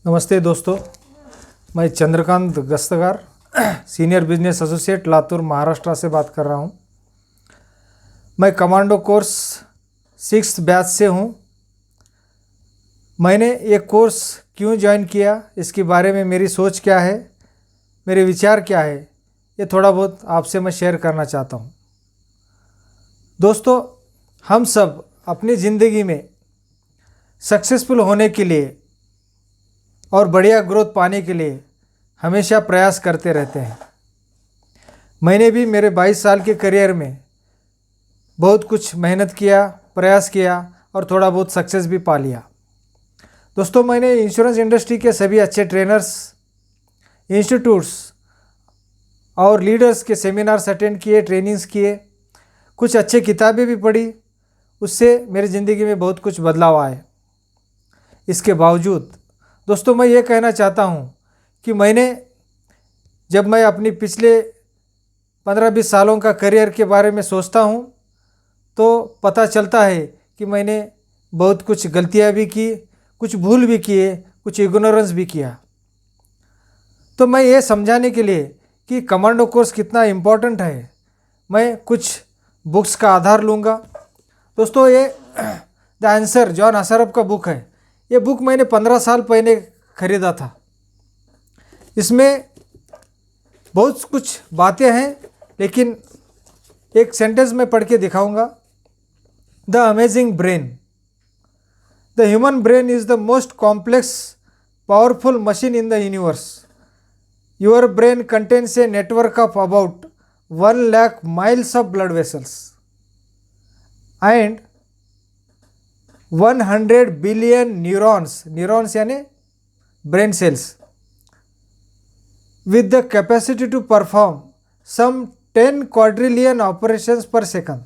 नमस्ते दोस्तों, मैं Chandrakant Gastgar senior business associate Latur Maharashtra से बात कर रहा हूं। मैं कमांडो कोर्स 6th बैच से हूं। मैंने ये कोर्स क्यों ज्वाइन किया, इसके बारे में मेरी सोच क्या है, मेरे विचार क्या है, ये थोड़ा बहुत आपसे मैं शेयर करना चाहता हूं। दोस्तों, हम सब अपनी ज़िंदगी में सक्सेसफुल होने के लिए और बढ़िया ग्रोथ पाने के लिए हमेशा प्रयास करते रहते हैं। मैंने भी मेरे 22 साल के करियर में बहुत कुछ मेहनत किया, प्रयास किया और थोड़ा बहुत सक्सेस भी पा लिया। दोस्तों, मैंने इंश्योरेंस इंडस्ट्री के सभी अच्छे ट्रेनर्स, इंस्टीट्यूट्स और लीडर्स के सेमिनार्स अटेंड किए, ट्रेनिंग्स किए, कुछ अच्छे किताबें भी पढ़ी। उससे मेरी ज़िंदगी में बहुत कुछ बदलाव आए। इसके बावजूद दोस्तों, मैं ये कहना चाहता हूँ कि जब मैं अपनी पिछले 15-20 सालों का करियर के बारे में सोचता हूँ तो पता चलता है कि मैंने बहुत कुछ गलतियाँ भी की, कुछ भूल भी किए, कुछ इग्नोरेंस भी किया। तो मैं ये समझाने के लिए कि कमांडो कोर्स कितना इम्पोर्टेंट है, मैं कुछ बुक्स का आधार लूँगा। दोस्तों, ये द आंसर जॉन असरफ का बुक है। ये बुक मैंने 15 साल पहले खरीदा था। इसमें बहुत कुछ बातें हैं, लेकिन एक सेंटेंस में पढ़ के दिखाऊंगा। The amazing brain. The human brain is the most complex powerful machine in the universe. Your brain contains a network of about 1 lakh miles of blood vessels and 100 billion neurons यानी brain cells with the capacity to perform some 10 quadrillion operations per second.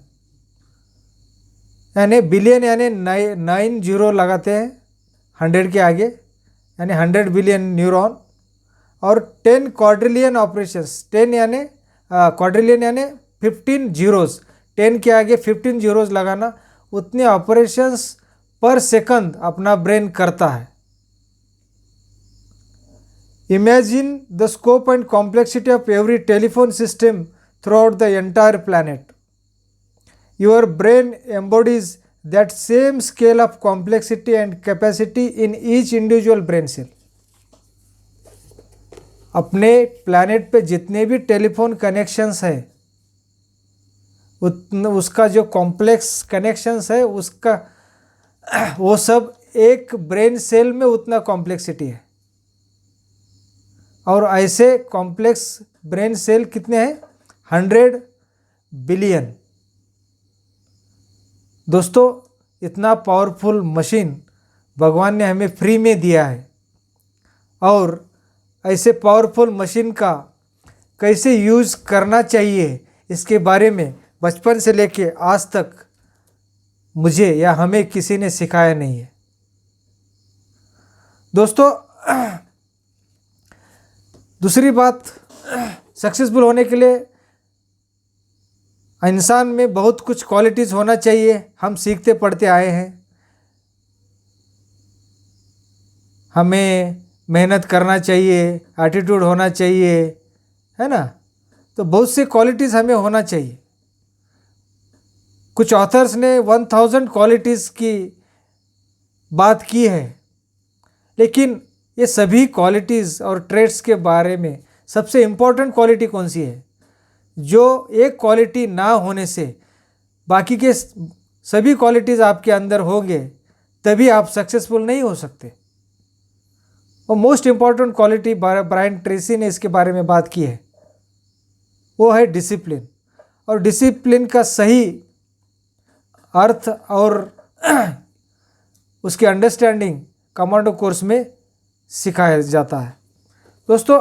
यानी billion यानी 9 zero लगाते हैं 100 के आगे, यानी 100 billion neuron और 10 quadrillion operations. 10 यानी क्वाड्रिलियन यानी 15 जीरोज़, 10 के आगे 15 जीरोज़ लगाना, उतने ऑपरेशंस पर सेकंड अपना ब्रेन करता है। Imagine the scope and complexity of every telephone system throughout the entire planet. Your brain embodies that same scale of complexity and capacity in each individual brain cell. अपने planet पे जितने भी telephone connections है, उसका जो complex connections है, उसका वो सब एक ब्रेन सेल में उतना कॉम्प्लेक्सिटी है। और ऐसे कॉम्प्लेक्स ब्रेन सेल कितने हैं? 100 बिलियन। दोस्तों, इतना पावरफुल मशीन भगवान ने हमें फ्री में दिया है, और ऐसे पावरफुल मशीन का कैसे यूज़ करना चाहिए, इसके बारे में बचपन से लेके आज तक मुझे या हमें किसी ने सिखाया नहीं है। दोस्तों, दूसरी बात, सक्सेसफुल होने के लिए इंसान में बहुत कुछ क्वालिटीज़ होना चाहिए। हम सीखते पढ़ते आए हैं। हमें मेहनत करना चाहिए, एटीट्यूड होना चाहिए, है ना? तो बहुत सी क्वालिटीज़ हमें होना चाहिए। कुछ ऑथर्स ने 1000 क्वालिटीज़ की बात की है, लेकिन ये सभी क्वालिटीज़ और ट्रेट्स के बारे में सबसे इम्पोर्टेंट क्वालिटी कौन सी है? जो एक क्वालिटी ना होने से बाकी के सभी क्वालिटीज़ आपके अंदर होंगे, तभी आप सक्सेसफुल नहीं हो सकते। और most important quality Brian Tracy ने इसके बारे में बात की है, वो है डिसिप्लिन। और डिसिप्लिन का सही अर्थ और उसकी अंडरस्टैंडिंग कमांडो कोर्स में सिखाया जाता है। दोस्तों,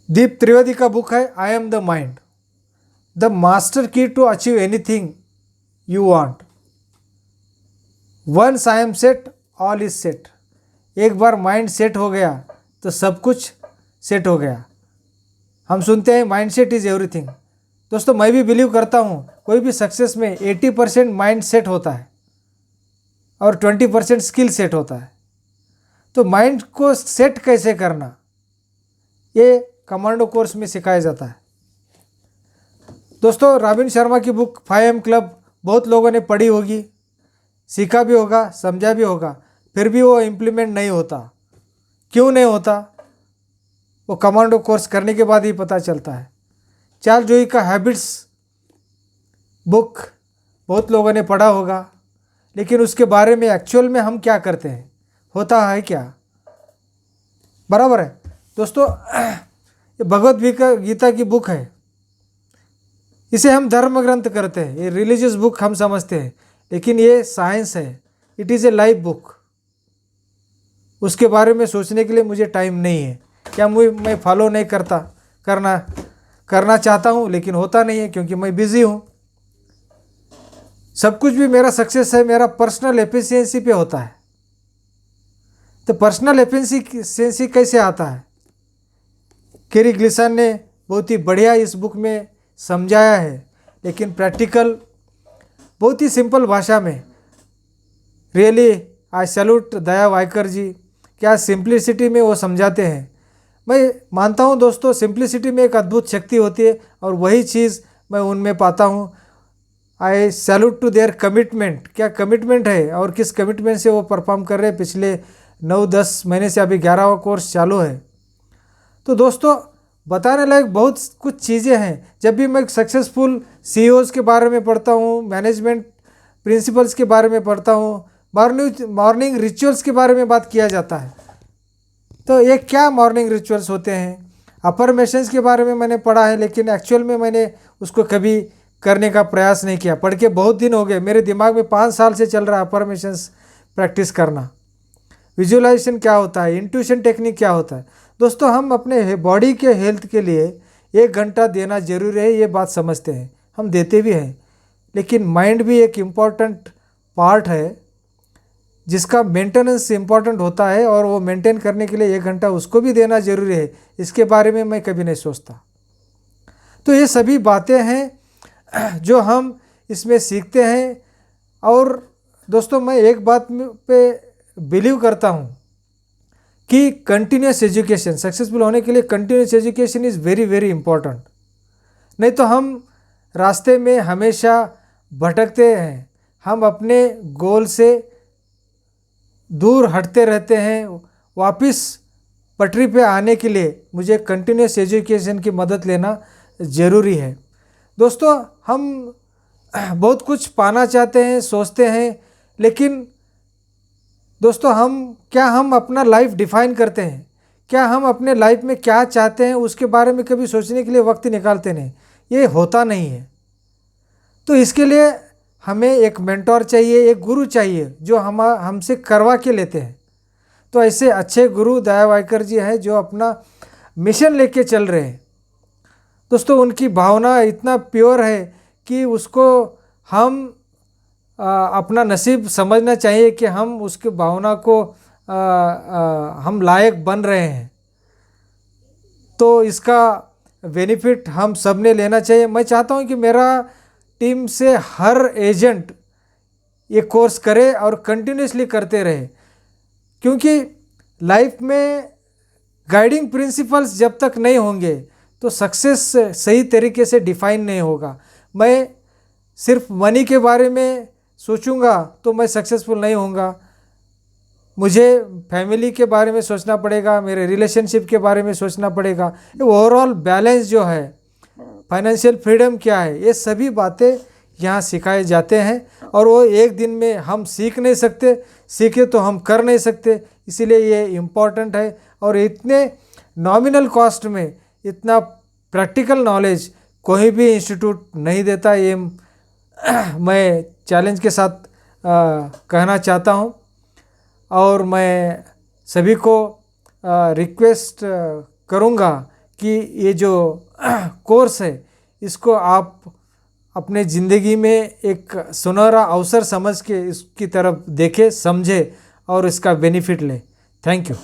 दीप त्रिवेदी का बुक है I am the mind, the master key to achieve anything you want. Once I am set all is set. एक बार माइंड सेट हो गया तो सब कुछ सेट हो गया। हम सुनते हैं माइंड सेट इज़ एवरीथिंग। दोस्तों, मैं भी बिलीव करता हूँ कोई भी सक्सेस में 80% माइंड सेट होता है और 20% स्किल सेट होता है। तो माइंड को सेट कैसे करना, ये कमांडो कोर्स में सिखाया जाता है। दोस्तों, रॉबिन शर्मा की बुक 5am क्लब बहुत लोगों ने पढ़ी होगी, सीखा भी होगा, समझा भी होगा, फिर भी वो इम्प्लीमेंट नहीं होता। क्यों नहीं होता? वो कमांडो कोर्स करने के बाद ही पता चलता है। चार्ल्स डुई का हैबिट्स बुक बहुत लोगों ने पढ़ा होगा, लेकिन उसके बारे में एक्चुअल में हम क्या करते हैं, होता है क्या? बराबर है दोस्तों। ये भगवद गीता की बुक है, इसे हम धर्म ग्रंथ करते हैं, ये रिलीजियस बुक हम समझते हैं, लेकिन ये साइंस है। It is a life book. उसके बारे में सोचने के लिए मुझे टाइम नहीं है। क्या मैं फॉलो नहीं करना चाहता हूँ, लेकिन होता नहीं है क्योंकि मैं बिज़ी हूँ। सब कुछ भी मेरा सक्सेस है, मेरा पर्सनल एफिशिएंसी पे होता है। तो पर्सनल एफिशिएंसी कैसे आता है? केरी ग्लिसन ने बहुत ही बढ़िया इस बुक में समझाया है, लेकिन प्रैक्टिकल बहुत ही सिंपल भाषा में। रियली आई सैल्यूट दया वायकर जी, क्या सिंप्लिसिटी में वो समझाते हैं। मैं मानता हूँ दोस्तों, सिंप्लिसिटी में एक अद्भुत शक्ति होती है, और वही चीज़ मैं उनमें पाता हूँ। I salute to their commitment. क्या कमिटमेंट है, और किस कमिटमेंट से वो परफॉर्म कर रहे हैं। पिछले 9-10 महीने से अभी 11वां कोर्स चालू है। तो दोस्तों, बताने लायक बहुत कुछ चीज़ें हैं। जब भी मैं सक्सेसफुल CEOs के बारे में पढ़ता हूँ, मैनेजमेंट प्रिंसिपल्स के बारे में पढ़ता हूँ, मॉर्निंग रिचुअल्स के बारे में बात किया जाता है। तो ये क्या मॉर्निंग रिचुअल्स होते हैं? अफर्मेशंस के बारे में मैंने पढ़ा है, लेकिन एक्चुअल में मैंने उसको कभी करने का प्रयास नहीं किया। पढ़ के बहुत दिन हो गए, मेरे दिमाग में 5 साल से चल रहा है अफर्मेशंस प्रैक्टिस करना। विजुअलाइजेशन क्या होता है, इंट्यूशन टेक्निक क्या होता है। दोस्तों, हम अपने बॉडी के हेल्थ के लिए 1 घंटा देना जरूरी है, ये बात समझते हैं, हम देते भी हैं, लेकिन माइंड भी एक इम्पॉर्टेंट पार्ट है जिसका मेंटेनेंस इम्पॉर्टेंट होता है, और वो मेंटेन करने के लिए 1 घंटा उसको भी देना जरूरी है। इसके बारे में मैं कभी नहीं सोचता। तो ये सभी बातें हैं जो हम इसमें सीखते हैं। और दोस्तों, मैं एक बात पे बिलीव करता हूँ कि कंटिन्यूस एजुकेशन, सक्सेसफुल होने के लिए continuous education is very very important. नहीं तो हम रास्ते में हमेशा भटकते हैं, हम अपने गोल से दूर हटते रहते हैं। वापस पटरी पे आने के लिए मुझे कंटिन्यूस एजुकेशन की मदद लेना ज़रूरी है। दोस्तों, हम बहुत कुछ पाना चाहते हैं, सोचते हैं, लेकिन दोस्तों, हम अपना लाइफ डिफाइन करते हैं? क्या हम अपने लाइफ में क्या चाहते हैं उसके बारे में कभी सोचने के लिए वक्त निकालते नहीं? ये होता नहीं है। तो इसके लिए हमें एक मेंटोर चाहिए, एक गुरु चाहिए जो हमसे करवा के लेते हैं। तो ऐसे अच्छे गुरु दया वायकर जी हैं जो अपना मिशन लेके चल रहे हैं। दोस्तों, उनकी भावना इतना प्योर है कि उसको हम अपना नसीब समझना चाहिए कि हम उसकी भावना को हम लायक बन रहे हैं। तो इसका बेनिफिट हम सब ने लेना चाहिए। मैं चाहता हूं कि मेरा टीम से हर एजेंट ये कोर्स करे और कंटिन्यूसली करते रहे, क्योंकि लाइफ में गाइडिंग प्रिंसिपल्स जब तक नहीं होंगे तो सक्सेस सही तरीके से डिफाइन नहीं होगा। मैं सिर्फ मनी के बारे में सोचूंगा तो मैं सक्सेसफुल नहीं होऊंगा। मुझे फैमिली के बारे में सोचना पड़ेगा, मेरे रिलेशनशिप के बारे में सोचना पड़ेगा। ये ओवरऑल बैलेंस जो है, फाइनेंशियल फ्रीडम क्या है, ये सभी बातें यहाँ सिखाए जाते हैं। और वो एक दिन में हम सीख नहीं सकते, सीखे तो हम कर नहीं सकते, इसीलिए ये इम्पॉर्टेंट है। और इतने नॉमिनल कॉस्ट में इतना प्रैक्टिकल नॉलेज कोई भी इंस्टीट्यूट नहीं देता, ये मैं चैलेंज के साथ कहना चाहता हूँ। और मैं सभी को रिक्वेस्ट करूँगा कि ये जो कोर्स है इसको आप अपने ज़िंदगी में एक सुनहरा अवसर समझ के इसकी तरफ देखें, समझे और इसका बेनिफिट लें। Thank you.